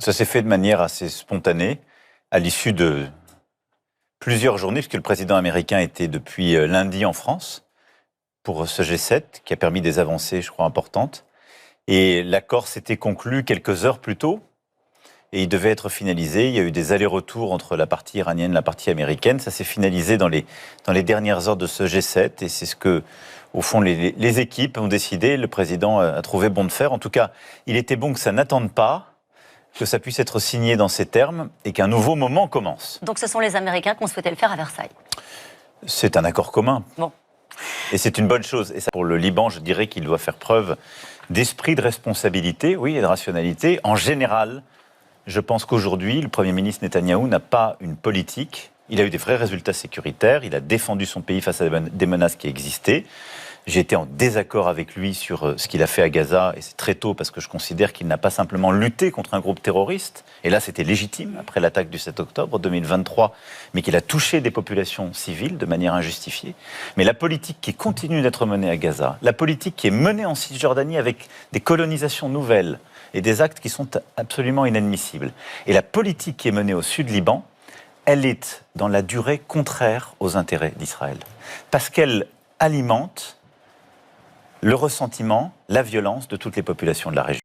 Ça s'est fait de manière assez spontanée, à l'issue de plusieurs journées, puisque le président américain était depuis lundi en France pour ce G7, qui a permis des avancées, je crois, importantes. Et l'accord s'était conclu quelques heures plus tôt, et il devait être finalisé. Il y a eu des allers-retours entre la partie iranienne et la partie américaine. Ça s'est finalisé dans les dernières heures de ce G7, et c'est ce que, au fond, les équipes ont décidé. Le président a trouvé bon de faire. En tout cas, il était bon que ça n'attende pas, que ça puisse être signé dans ces termes, et qu'un nouveau moment commence. Donc ce sont les Américains qui ont souhaité le faire à Versailles. C'est un accord commun. Bon. Et c'est une bonne chose. Et ça, pour le Liban, je dirais qu'il doit faire preuve d'esprit de responsabilité, oui, et de rationalité. En général, je pense qu'aujourd'hui, le Premier ministre Netanyahou n'a pas une politique. Il a eu des vrais résultats sécuritaires. Il a défendu son pays face à des menaces qui existaient. J'ai été en désaccord avec lui sur ce qu'il a fait à Gaza, et c'est très tôt parce que je considère qu'il n'a pas simplement lutté contre un groupe terroriste, et là c'était légitime après l'attaque du 7 octobre 2023, mais qu'il a touché des populations civiles de manière injustifiée. Mais la politique qui continue d'être menée à Gaza, la politique qui est menée en Cisjordanie avec des colonisations nouvelles et des actes qui sont absolument inadmissibles, et la politique qui est menée au sud Liban, elle est dans la durée contraire aux intérêts d'Israël, parce qu'elle alimente le ressentiment, la violence de toutes les populations de la région.